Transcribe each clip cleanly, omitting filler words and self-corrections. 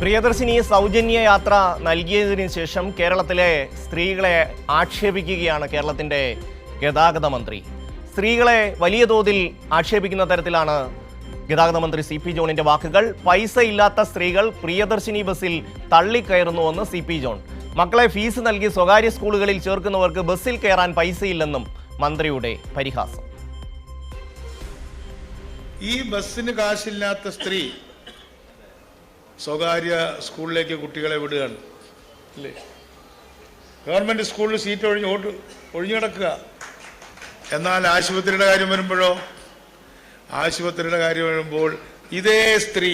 പ്രിയദർശിനി സൗജന്യ യാത്ര നൽകിയതിനു ശേഷം കേരളത്തിലെ സ്ത്രീകളെ ആക്ഷേപിക്കുകയാണ് കേരളത്തിന്റെ ഗതാഗത മന്ത്രി. സ്ത്രീകളെ വലിയ തോതിൽ ആക്ഷേപിക്കുന്ന തരത്തിലാണ് ഗതാഗത മന്ത്രി CP ജോണിന്റെ വാക്കുകൾ. പൈസ ഇല്ലാത്ത സ്ത്രീകൾ പ്രിയദർശിനി ബസ്സിൽ തള്ളിക്കയറുന്നുവെന്ന് CP ജോൺ. മക്കളെ ഫീസ് നൽകി സ്വകാര്യ സ്കൂളുകളിൽ ചേർക്കുന്നവർക്ക് ബസ്സിൽ കയറാൻ പൈസയില്ലെന്നും മന്ത്രിയുടെ പരിഹാസം. ഈ ബസ്സിന് കാശില്ലാത്ത സ്ത്രീ സ്വകാര്യ സ്കൂളിലേക്ക് കുട്ടികളെ വിടുകയാണ് അല്ലേ? ഗവൺമെൻറ് സ്കൂളിൽ സീറ്റ് ഒഴിഞ്ഞു കിടക്കുക. എന്നാൽ ആശുപത്രിയുടെ കാര്യം വരുമ്പോഴോ, ആശുപത്രിയുടെ കാര്യം വരുമ്പോൾ ഇതേ സ്ത്രീ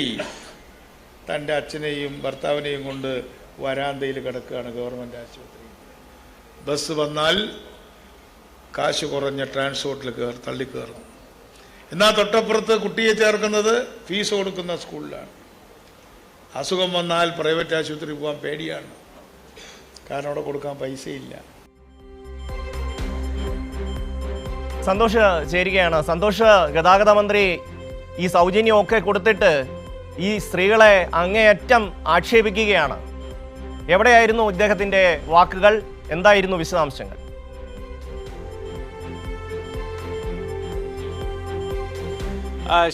തൻ്റെ അച്ഛനെയും ഭർത്താവിനെയും കൊണ്ട് വരാന്തയിൽ കിടക്കുകയാണ് ഗവൺമെൻറ് ആശുപത്രി. ബസ് വന്നാൽ കാശ് കുറഞ്ഞ ട്രാൻസ്പോർട്ടിൽ തള്ളിക്കയറും. എന്നാൽ തൊട്ടപ്പുറത്ത് കുട്ടിയെ ചേർക്കുന്നത് ഫീസ് കൊടുക്കുന്ന സ്കൂളിലാണ്. അസുഖം വന്നാൽ പ്രൈവറ്റ് ആശുപത്രി പോകാൻ പേടിയാണ്, കാരണം അവിടെ കൊടുക്കാൻ പൈസയില്ല. സന്തോഷ് ചേരുകയാണ്. സന്തോഷ്, ഗതാഗത മന്ത്രി ഈ സൗജന്യമൊക്കെ കൊടുത്തിട്ട് ഈ സ്ത്രീകളെ അങ്ങേയറ്റം ആക്ഷേപിക്കുകയാണ്. എവിടെയായിരുന്നു ഇദ്ദേഹത്തിന്റെ വാക്കുകൾ? എന്തായിരുന്നു വിശദാംശങ്ങൾ?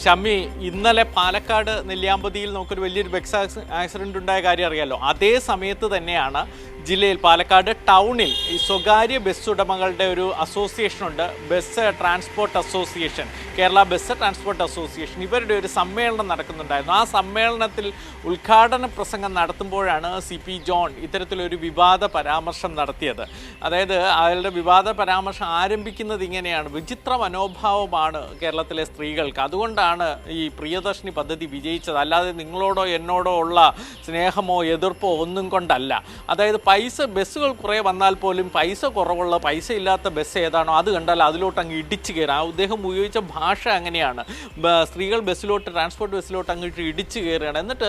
ഷമ്മി, ഇന്നലെ പാലക്കാട് നെല്ലിയാമ്പതിയിൽ നമുക്കൊരു വലിയൊരു ബസ് ആക്സിഡന്റ് ഉണ്ടായ കാര്യം അറിയാലോ. അതേ സമയത്ത് തന്നെയാണ് ജില്ലയിൽ പാലക്കാട് ടൗണിൽ ഈ സ്വകാര്യ ബസ് ഉടമകളുടെ ഒരു അസോസിയേഷൻ ഉണ്ട്, bus transport association, Kerala bus transport association. ഇവരുടെ ഒരു സമ്മേളനം നടക്കുന്നുണ്ടായിരുന്നു. ആ സമ്മേളനത്തിൽ ഉദ്ഘാടന പ്രസംഗം നടത്തുമ്പോഴാണ് CP ജോൺ ഇത്തരത്തിലൊരു വിവാദ പരാമർശം നടത്തിയത്. അതായത് അയാളുടെ വിവാദ പരാമർശം ആരംഭിക്കുന്നത് ഇങ്ങനെയാണ്: വിചിത്ര മനോഭാവമാണ് കേരളത്തിലെ സ്ത്രീകൾക്ക്, അതുകൊണ്ടാണ് ഈ പ്രിയദർശിനി പദ്ധതി വിജയിച്ചത്, അല്ലാതെ നിങ്ങളോടോ എന്നോടോ ഉള്ള സ്നേഹമോ എതിർപ്പോ ഒന്നും കൊണ്ടല്ല. അതായത് ബസ്സുകൾ കുറേ വന്നാൽ പോലും പൈസ കുറവുള്ള, പൈസ ഇല്ലാത്ത ബസ് ഏതാണോ അത് കണ്ടാൽ അതിലോട്ട് അങ്ങ് ഇടിച്ചു കയറാം. അദ്ദേഹം ഉപയോഗിച്ച ഭാഷ അങ്ങനെയാണ്. സ്ത്രീകൾ ബസ്സിലോട്ട്, ട്രാൻസ്പോർട്ട് ബസ്സിലോട്ട് അങ്ങോട്ട് ഇടിച്ചു കയറുകയാണ്. എന്നിട്ട്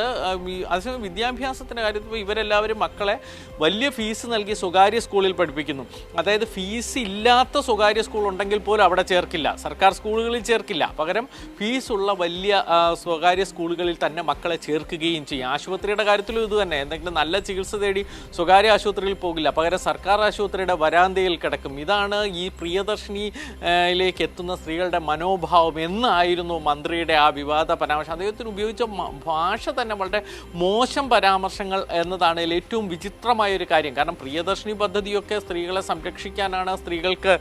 അതേസമയം വിദ്യാഭ്യാസത്തിൻ്റെ കാര്യത്തിൽ ഇവരെല്ലാവരും മക്കളെ വലിയ ഫീസ് നൽകി സ്വകാര്യ സ്കൂളിൽ പഠിപ്പിക്കുന്നു. അതായത് ഫീസ് ഇല്ലാത്ത സ്വകാര്യ സ്കൂൾ ഉണ്ടെങ്കിൽ പോലും അവിടെ ചേർക്കില്ല, സർക്കാർ സ്കൂളുകളിൽ ചേർക്കില്ല. പകരം ഫീസുള്ള വലിയ സ്വകാര്യ സ്കൂളുകളിൽ തന്നെ മക്കളെ ചേർക്കുകയും ചെയ്യും. ആശുപത്രിയുടെ കാര്യത്തിലും ഇത് തന്നെ. എന്തെങ്കിലും നല്ല ചികിത്സ തേടി സ്വകാര്യ ആശുപത്രിയിൽ പോകില്ല, പകരം സർക്കാർ ആശുപത്രിയുടെ വരാന്തയിൽ കിടക്കും. ഇതാണ് ഈ പ്രിയദർശിനിയിലേക്ക് എത്തുന്ന സ്ത്രീകളുടെ മനോഭാവം എന്നായിരുന്നു മന്ത്രിയുടെ ആ വിവാദ പരാമർശം. അദ്ദേഹത്തിന് ഉപയോഗിച്ച ഭാഷ തന്നെ വളരെ മോശം പരാമർശങ്ങൾ എന്നതാണ് ഇതിൽ ഏറ്റവും വിചിത്രമായൊരു കാര്യം. കാരണം പ്രിയദർശിനി പദ്ധതിയൊക്കെ സ്ത്രീകളെ സംരക്ഷിക്കാനാണ്, സ്ത്രീകൾക്ക്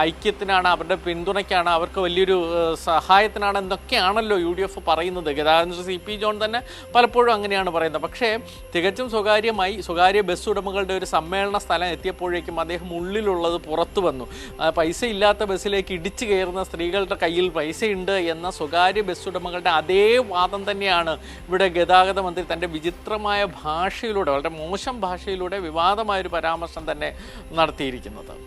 ഐക്യത്തിനാണ്, അവരുടെ പിന്തുണയ്ക്കാണ്, അവർക്ക് വലിയൊരു സഹായത്തിനാണ് എന്നൊക്കെയാണല്ലോ UDF പറയുന്നത്. ഗതാഗത മന്ത്രി CP ജോൺ തന്നെ പലപ്പോഴും അങ്ങനെയാണ് പറയുന്നത്. പക്ഷേ തികച്ചും സ്വകാര്യ ബസ് ഉടമകളുടെ ഒരു സമ്മേളന സ്ഥലം എത്തിയപ്പോഴേക്കും അദ്ദേഹം ഉള്ളിലുള്ളത് പുറത്തു വന്നു. പൈസ ഇല്ലാത്ത ബസ്സിലേക്ക് ഇടിച്ചു കയറുന്ന സ്ത്രീകളുടെ കയ്യിൽ പൈസയുണ്ട് എന്ന സ്വകാര്യ ബസ് ഉടമകളുടെ അതേ വാദം തന്നെയാണ് ഇവിടെ ഗതാഗത മന്ത്രി തൻ്റെ വിചിത്രമായ ഭാഷയിലൂടെ, വളരെ മോശം ഭാഷയിലൂടെ വിവാദമായൊരു പരാമർശം തന്നെ നടത്തിയിരിക്കുന്നത്.